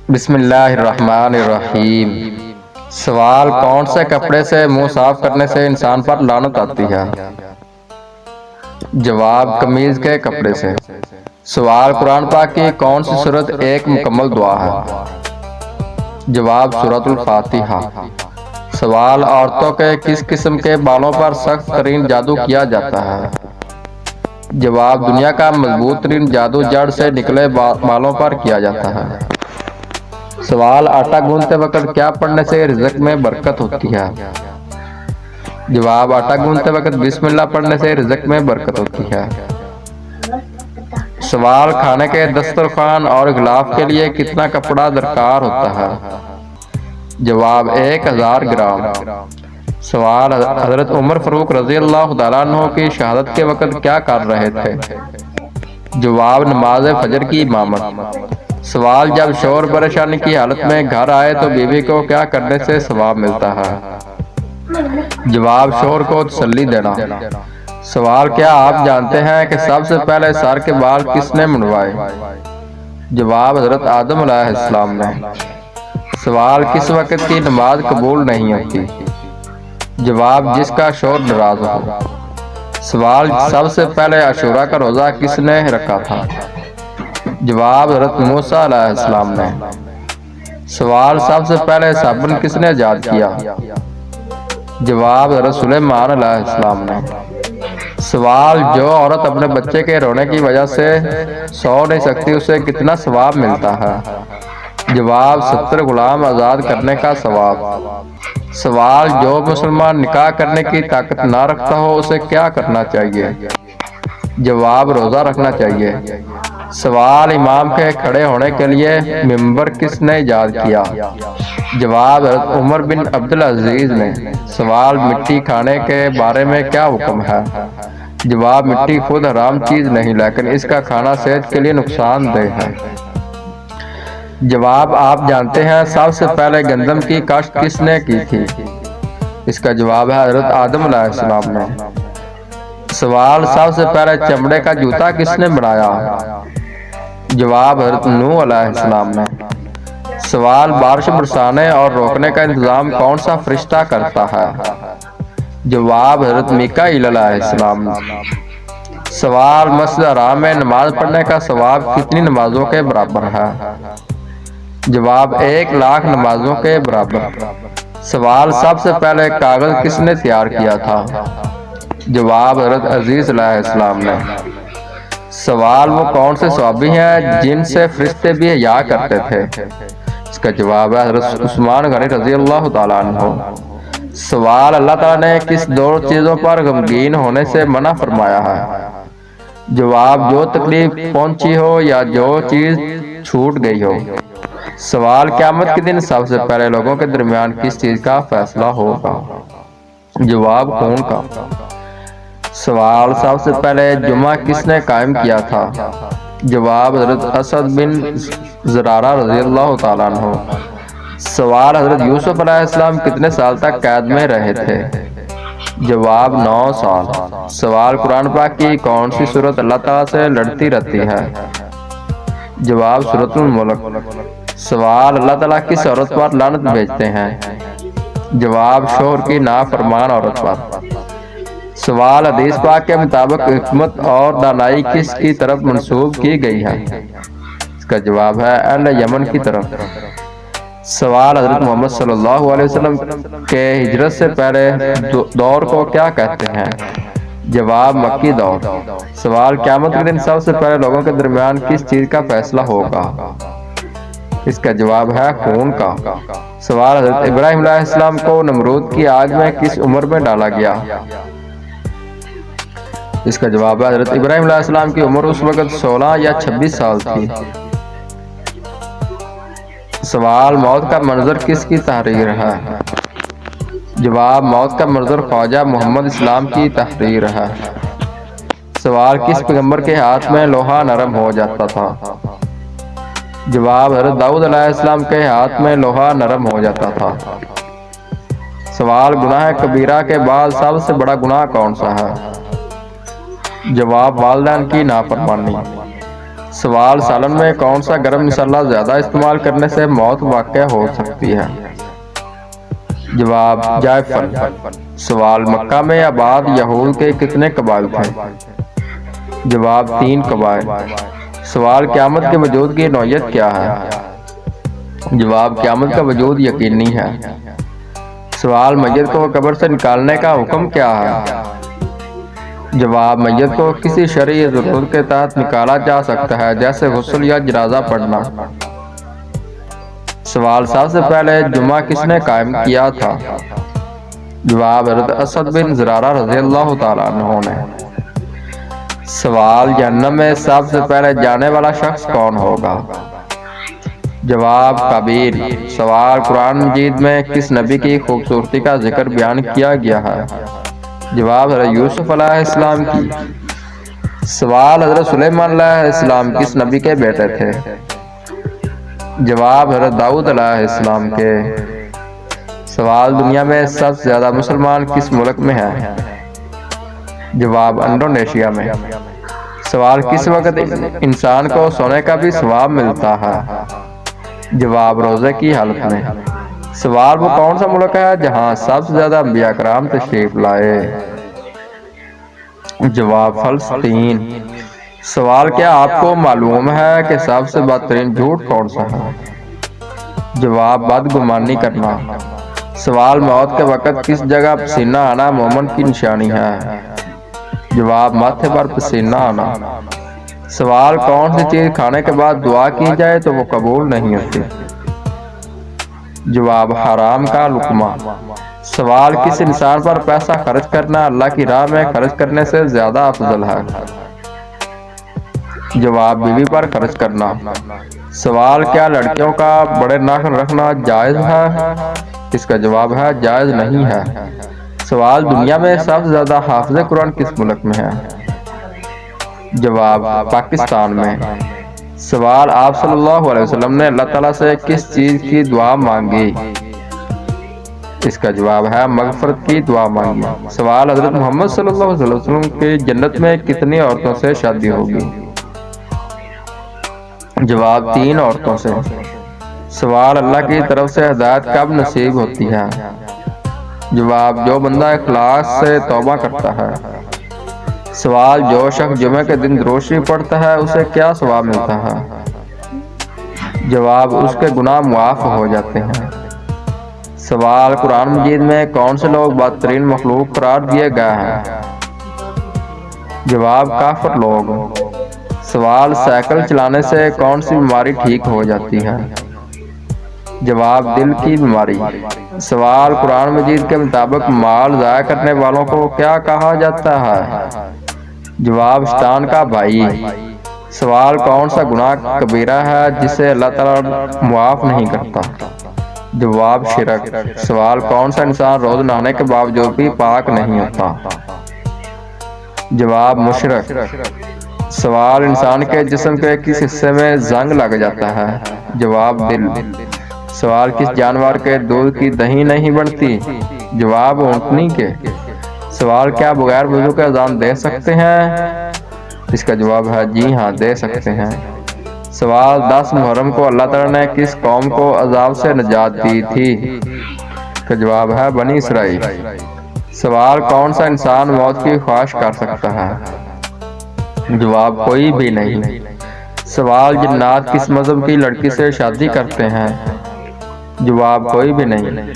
بسم اللہ الرحمن الرحیم۔ سوال: کون سے کپڑے سے منہ صاف کرنے سے انسان پر لعنت آتی ہے؟ جواب: قمیض کے کپڑے سے۔ سوال: قرآن پاک کی کون سی سورت ایک مکمل دعا ہے؟ جواب: سورۃ الفاتحہ۔ سوال: عورتوں کے کس قسم کے بالوں پر سخت ترین جادو کیا جاتا ہے؟ جواب: دنیا کا مضبوط ترین جادو جڑ سے نکلے بالوں پر کیا جاتا ہے۔ سوال: آٹا گوندتے وقت کیا پڑھنے سے رزق میں برکت ہوتی ہے؟ جواب: آٹا گوندتے وقت بسم اللہ پڑھنے سے رزق میں برکت ہوتی ہے۔ سوال: کھانے کے دسترخوان اور غلاف کے لیے کتنا کپڑا درکار ہوتا ہے؟ جواب: 1000 گرام۔ سوال: حضرت عمر فاروق رضی اللہ تعالیٰ عنہ کی شہادت کے وقت کیا کر رہے تھے؟ جواب: نماز فجر کی امامت۔ سوال: جب شوہر پریشانی کی حالت میں گھر آئے تو بیوی کو کیا کرنے سے ثواب ملتا ہے؟ جواب: شوہر کو تسلی دینا۔ سوال: کیا آپ جانتے ہیں کہ سب سے پہلے سر کے بال کس نے منڈوائے؟ جواب: حضرت آدم علیہ السلام نے۔ سوال: کس وقت کی نماز قبول نہیں ہوتی؟ جواب: جس کا شوہر ناراض ہو۔ سوال: سب سے پہلے عاشوراء کا روزہ کس نے رکھا تھا؟ جواب: حضرت موسیٰ علیہ السلام نے۔ سوال: سب سے پہلے صابن کس نے ایجاد کیا؟ جواب: حضرت سلیمان علیہ السلام نے۔ سوال: جو عورت اپنے بچے کے رونے کی وجہ سے سو نہیں سکتی اسے کتنا ثواب ملتا ہے؟ جواب: 70 غلام آزاد کرنے کا ثواب۔ سوال: جو مسلمان نکاح کرنے کی طاقت نہ رکھتا ہو اسے کیا کرنا چاہیے؟ جواب: روزہ رکھنا چاہیے۔ سوال: امام کے کھڑے ہونے کے لیے منبر کس نے ایجاد کیا؟ جواب: حضرت عمر بن عبدالعزیز نے۔ سوال: مٹی کھانے کے بارے میں کیا حکم ہے؟ جواب: مٹی خود حرام چیز نہیں لیکن اس کا کھانا صحت کے لیے نقصان دہ ہے۔ جواب: آپ جانتے ہیں سب سے پہلے گندم کی کاشت کس نے کی تھی؟ اس کا جواب ہے حضرت آدم علیہ السلام نے۔ سوال: سب سے پہلے چمڑے کا جوتا کس نے بنایا؟ جواب: حضرت نوح علیہ السلام نے۔ سوال: بارش برسانے اور روکنے کا انتظام کون سا فرشتہ کرتا ہے؟ جواب: حضرت میکائیل علیہ السلام نے۔ سوال: مسجد حرام میں نماز پڑھنے کا ثواب کتنی نمازوں کے برابر ہے؟ جواب: 1,00,000 نمازوں کے برابر۔ سوال: سب سے پہلے کاغذ کس نے تیار کیا تھا؟ جواب: حضرت عزیز علیہ السلام نے۔ سوال: وہ کون سے صحابی ہیں جن سے فرشتے بھی حیا کرتے تھے؟ اس کا جواب ہے حضرت عثمان غنی رضی اللہ تعالیٰ عنہ۔ سوال: اللہ تعالیٰ نے کس 2 چیزوں پر غمگین ہونے سے منع فرمایا ہے؟ جواب: جو تکلیف پہنچی ہو یا جو چیز چھوٹ گئی ہو۔ سوال: قیامت کے دن سب سے پہلے لوگوں کے درمیان کس چیز کا فیصلہ ہوگا؟ جواب: خون کا۔ سوال: سب سے پہلے جمعہ کس نے قائم کیا تھا؟ جواب: حضرت اسد بن زرارہ رضی اللہ تعالیٰ عنہ۔ سوال: حضرت یوسف علیہ السلام کتنے سال تک قید میں رہے تھے؟ جواب: 9 سال۔ سوال: قرآن پاک کی کون سی سورت اللہ تعالیٰ سے لڑتی رہتی ہے؟ جواب: سورۃ الملک۔ سوال: اللہ تعالیٰ کس عورت پر لعنت بھیجتے ہیں؟ جواب: شوہر کی نافرمان عورت پر۔ سوال: حدیث پاک کے مطابق حکمت اور دانائی کس کی طرف منسوب کی گئی ہے؟ اس کا جواب ہے اہل یمن کی طرف۔ سوال: حضرت محمد صلی اللہ علیہ وسلم کے ہجرت سے پہلے دور کو کیا کہتے ہیں؟ جواب: مکی دور۔ سوال: قیامت کے دن سب سے پہلے لوگوں کے درمیان کس چیز کا فیصلہ ہوگا؟ اس کا جواب ہے خون کا۔ سوال: حضرت ابراہیم علیہ السلام کو نمرود کی آگ میں کس عمر میں ڈالا گیا؟ اس کا جواب ہے حضرت ابراہیم علیہ السلام کی عمر اس وقت 16 یا 26 سال تھی۔ سوال: موت کا منظر کس کی تحریر ہے؟ جواب: موت کا منظر خواجہ محمد اسلام کی تحریر ہے۔ سوال: کس پیغمبر کے ہاتھ میں لوہا نرم ہو جاتا تھا؟ جواب: حضرت داؤد علیہ السلام کے ہاتھ میں لوہا نرم ہو جاتا تھا۔ سوال: گناہ کبیرہ کے بعد سب سے بڑا گناہ کون سا ہے؟ جواب: والدین کی نافرمانی۔ سوال سالن میں کون سا گرم مسالہ زیادہ استعمال کرنے سے موت واقع ہو سکتی ہے؟ جواب جائفل۔ سوال مکہ میں آباد یہود کے کتنے قبائل تھے؟ جواب 3 قبائل۔ سوال قیامت کے وجود کی نوعیت کیا ہے؟ جواب قیامت کا وجود یقینی ہے۔ سوال میت کو قبر سے نکالنے کا حکم کیا ہے؟ جواب میت کو کسی شرعی ضرورت کے تحت نکالا جا سکتا ہے، جیسے غسل یا جنازہ پڑھنا۔ سوال سب سے پہلے جمعہ کس نے قائم کیا تھا؟ جواب حضرت اسد بن زرارہ رضی اللہ تعالیٰ عنہ نے۔ سوال جہنم میں سب سے پہلے جانے والا شخص کون ہوگا؟ جواب قابیل۔ سوال قرآن مجید میں کس نبی کی خوبصورتی کا ذکر بیان کیا گیا ہے؟ جواب حضرت یوسف علیہ السلام کی۔ سوال حضرت سلیمان علیہ السلام کس نبی کے بیٹے تھے؟ جواب حضرت داؤد علیہ السلام کے۔ سوال دنیا میں سب سے زیادہ مسلمان کس ملک میں ہیں؟ جواب انڈونیشیا میں۔ سوال کس وقت انسان کو سونے کا بھی ثواب ملتا ہے؟ جواب روزے کی حالت میں۔ سوال وہ کون سا ملک ہے جہاں سب سے زیادہ انبیاء کرام تشریف لائے؟ جواب فلسطین۔ سوال کیا آپ کو معلوم ہے کہ سب سے بدترین جھوٹ کون سا ہے؟ جواب بدگمانی کرنا۔ سوال موت کے وقت کس جگہ پسینہ آنا مومن کی نشانی ہے؟ جواب ماتھے پر پسینہ آنا۔ سوال کون سی چیز کھانے کے بعد دعا کی جائے تو وہ قبول نہیں ہوتی؟ جواب حرام کا لقمہ۔ سوال کس انسان پر پیسہ خرچ کرنا اللہ کی راہ میں خرچ کرنے سے زیادہ افضل ہے؟ جواب بیوی پر خرچ کرنا۔ سوال کیا لڑکیوں کا بڑے ناخن رکھنا جائز ہے؟ اس کا جواب ہے جائز نہیں ہے۔ سوال دنیا میں سب سے زیادہ حافظ قرآن کس ملک میں ہے؟ جواب پاکستان میں۔ سوال آپ صلی اللہ علیہ وسلم نے اللہ تعالیٰ سے کس چیز کی دعا مانگی؟ اس کا جواب ہے مغفرت کی دعا مانگی۔ سوال حضرت محمد صلی اللہ علیہ وسلم کی جنت میں کتنی عورتوں سے شادی ہوگی؟ جواب 3 عورتوں سے۔ سوال اللہ کی طرف سے ہدایت کب نصیب ہوتی ہے؟ جواب جو بندہ اخلاص سے توبہ کرتا ہے۔ سوال جو شخص جمعہ کے دن درود شریف پڑھتا ہے اسے کیا ثواب ملتا ہے؟ جواب اس کے گناہ معاف ہو جاتے ہیں۔ سوال قرآن مجید میں کون سے لوگ بدترین مخلوق قرار دیے گئے ہیں؟ جواب کافر لوگ۔ سوال سائیکل چلانے سے کون سی بیماری ٹھیک ہو جاتی ہے؟ جواب دل کی بیماری۔ سوال قرآن مجید کے مطابق مال ضائع کرنے والوں کو کیا کہا جاتا ہے؟ جواب شیطان کا بھائی۔ سوال کون سا گناہ کبیرہ ہے جسے اللہ تعالیٰ معاف نہیں کرتا؟ جواب شرک۔ سوال کون سا انسان روز نہانے کے باوجود بھی پاک نہیں ہوتا؟ جواب مشرک۔ سوال انسان کے جسم کے کس حصے میں زنگ لگ جاتا ہے؟ جواب دل۔ سوال کس جانور کے دودھ کی دہی نہیں بنتی؟ جواب اونٹنی کے۔ سوال کیا بغیر وضو کے اذان دے سکتے ہیں؟ اس کا جواب ہے جی ہاں دے سکتے ہیں۔ سوال 10 محرم کو اللہ تعالیٰ نے کس قوم کو عذاب سے نجات دی تھی؟ اس کا جواب ہے بنی اسرائیل۔ سوال کون سا انسان موت کی خواہش کر سکتا ہے؟ جواب کوئی بھی نہیں۔ سوال جنات کس مذہب کی لڑکی سے شادی کرتے ہیں؟ جواب کوئی بھی نہیں۔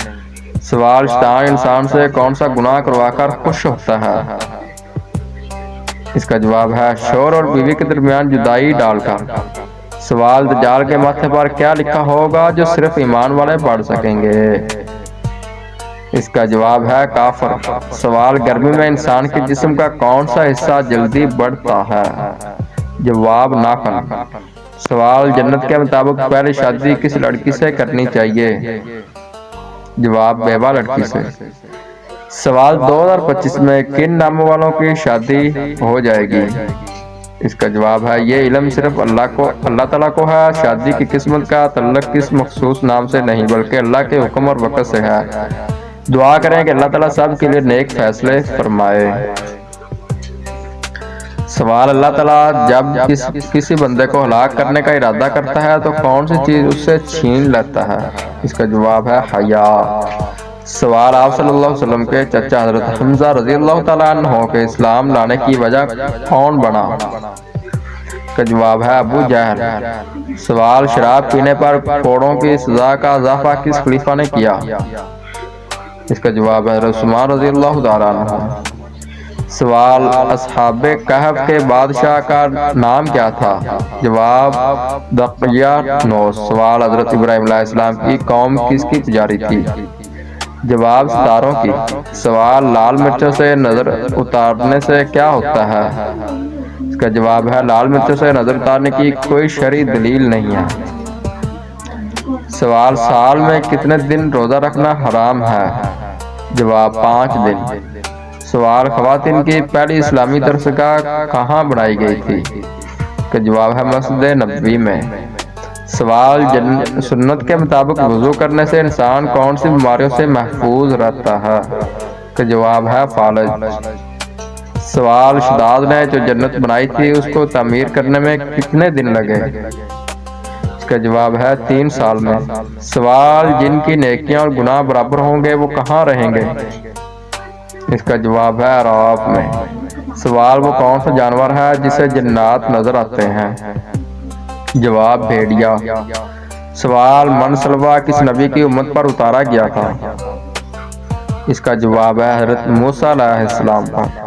سوال شیطان انسان سے کون سا گناہ کروا کر خوش ہوتا ہے؟ اس کا جواب ہے شوہر اور بیوی کے درمیان جدائی ڈال کر۔ سوال دجال کے ماتھے پر کیا لکھا ہوگا جو صرف ایمان والے پڑھ سکیں گے؟ اس کا جواب ہے کافر۔ سوال گرمی میں انسان کے جسم کا کون سا حصہ جلدی بڑھتا ہے؟ جواب ناخن۔ سوال جنت کے مطابق پہلی شادی کس لڑکی سے کرنی چاہیے؟ جواب بیوہ لڑکی سے۔ سوال 2025 میں کن ناموں والوں کی شادی ہو جائے گی؟ اس کا جواب ہے یہ علم صرف اللہ تعالیٰ کو ہے۔ شادی کی قسمت کا تعلق کس مخصوص نام سے نہیں بلکہ اللہ کے حکم اور وقت سے ہے۔ دعا کریں کہ اللہ تعالیٰ سب کے لیے نیک فیصلے فرمائے۔ سوال، اللہ تعالیٰ جب کسی بندے کو ہلاک کرنے کا ارادہ کرتا ہے تو کون سی چیز اس سے چھین لیتا ہے؟ اس کا جواب ہے حیا۔ سوال، آپ صلی اللہ علیہ وسلم کے چچا حضرت حمزہ رضی اللہ تعالیٰ عنہ کے اسلام لانے کی وجہ کون بنا؟ اس کا جواب ہے ابو جہل۔ سوال، شراب پینے پر کوڑوں کی سزا کا اضافہ کس خلیفہ نے کیا؟ اس کا جواب ہے عثمان رضی اللہ تعالیٰ عنہ۔ سوال، اصحاب کہف کے بادشاہ کا نام کیا تھا؟ جواب دقیانوس۔ سوال، حضرت ابراہیم علیہ السلام کی قوم کس کی پجاری تھی؟ جواب ستاروں کی۔ سوال، لال مرچوں سے نظر اتارنے سے کیا ہوتا ہے؟ اس کا جواب ہے لال مرچوں سے نظر اتارنے کی کوئی شرعی دلیل نہیں ہے۔ سوال، سال میں کتنے دن روزہ رکھنا حرام ہے؟ جواب 5 دن۔ سوال، خواتین کی پہلی اسلامی درسگاہ کہاں بنائی گئی تھی؟ اس کا جواب ہے مسجد نبوی میں۔ سوال، سنت کے مطابق وضو کرنے سے انسان کون سی بیماریوں سے محفوظ رہتا ہے؟ اس کا جواب ہے فالج۔ سوال، شداد نے جو جنت بنائی تھی اس کو تعمیر کرنے میں کتنے دن لگے؟ اس کا جواب ہے 3 سال میں۔ سوال، جن کی نیکیاں اور گناہ برابر ہوں گے وہ کہاں رہیں گے؟ اس کا جواب ہے اعراف میں۔ سوال، وہ کون سا جانور ہے جسے جنات نظر آتے ہیں؟ جواب بھیڑیا۔ سوال، منصلوہ کس نبی کی امت پر اتارا گیا تھا؟ اس کا جواب ہے حضرت موسیٰ علیہ السلام پر۔